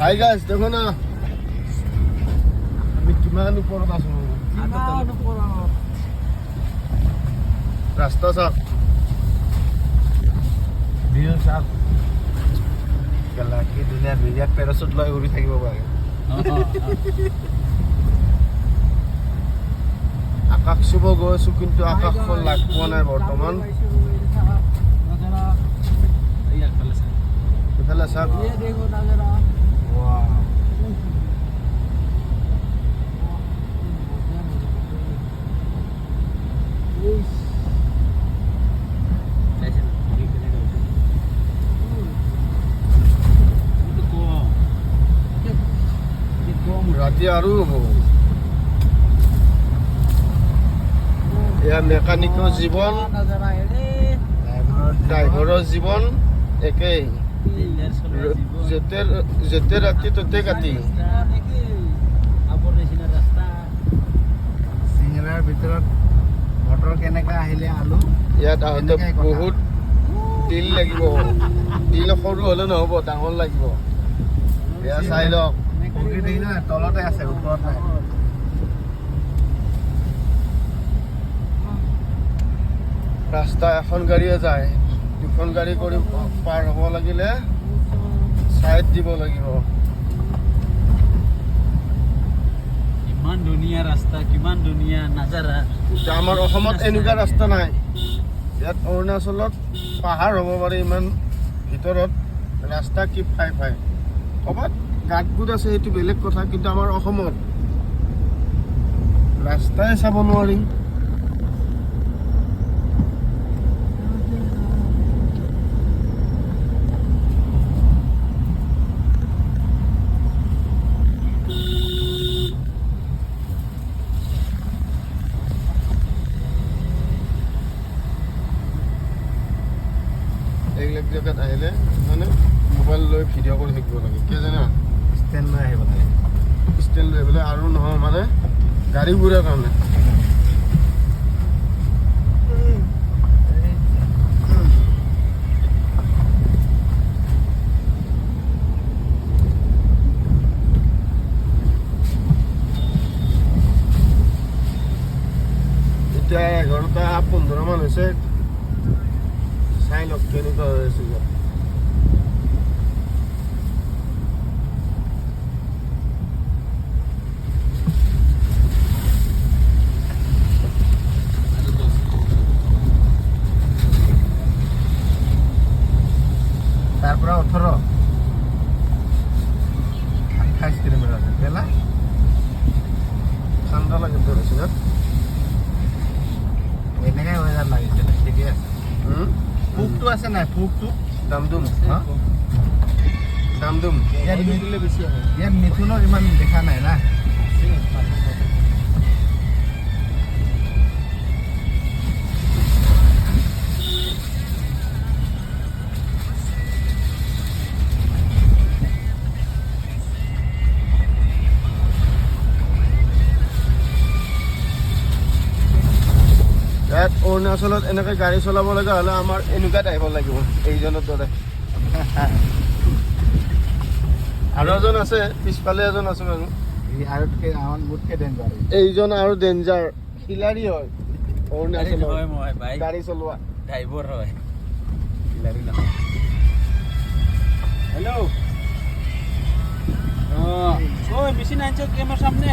hi guys দেখো না আমি কিমান ওপৰত আছো ৰাস্তা চাওক ভিউ চাওক গেলাকি দুনিয়াত বিৰাট পেৰাচুট লৈ উৰি থাকিব পাৰে আকাশ চুব গৈছো কিন্তু আকাশখন লাগ পোৱা নাই বৰ্তমান ইফালে চাওক ৰাতি আৰু হ'ব এয়া মেকানিকৰ জীৱন ড্ৰাইভাৰৰ জীৱন একেই যেতে ৰাতি ততে কাটি চিঙৰাৰ ভিতৰত মটৰ কেনেকৈ আহিলে আলু ইয়াত আহোঁতে বহুত তিল লাগিব তিল সৰু হ'লে নহ'ব ডাঙৰ লাগিব এয়া চাই লওক তলতে আছে ওপৰত নাই ৰাস্তা এখন গাড়ীয়ে যায় দুখন গাড়ী কৰি পাৰ হ'ব লাগিলে ছাইড দিব লাগিব কিমান ধুনীয়া ৰাস্তা কিমান ধুনীয়া নাজাৰা আমাৰ অসমত এনেকুৱা ৰাস্তা নাই ইয়াত অৰুণাচলত পাহাৰ হ'ব পাৰে ইমান ভিতৰত ৰাস্তা কি ফাই ক'ৰবাত গাঁত গোট আছে সেইটো বেলেগ কথা কিন্তু আমাৰ অসমত ৰাস্তাই চাব নোৱাৰি এইবিলাক জেগাত আহিলে মানে মোবাইল লৈ ভিডিঅ' কৰি থাকিব লাগে কিয় জানা ষ্টেণ্ড লৈ আহিব লাগে ষ্টেণ্ড লৈ পেলাই আৰু নহয় মানে গাড়ীবোৰৰ কাৰণে এতিয়া 11:15 মান হৈছে চাই লওক কেনেকুৱা হৈ আছে ইয়াত তাৰ পৰা 18 28 কিলোমিটাৰ বেলা ঠাণ্ডা লাগে ধৰিছে ইয়াত এনেকৈ ৱেডাৰ লাগিছিলে ঠিকে আছে পোকটো আছে নাই পোকটো দামদুম দামদুম ইয়াত মিথুনৰ ইমান দেখা নাই না ইয়াত অৰুণাচলত এনেকৈ গাড়ী চলাব লগা হ'লে আমাৰ এনেকুৱা টাইপৰ লাগিব এইজনৰ দৰে আৰু এজন আছে পিছফালে এজন আছে বাৰু এইজন আৰু ডেঞ্জাৰ খিলাৰী হয় অৰুণাচলৰ গাড়ী চলোৱা ড্ৰাইভাৰ হয় খিলাৰী নহয় হেল্ল' ও মেশিন আনছো কি আমাৰ সামনে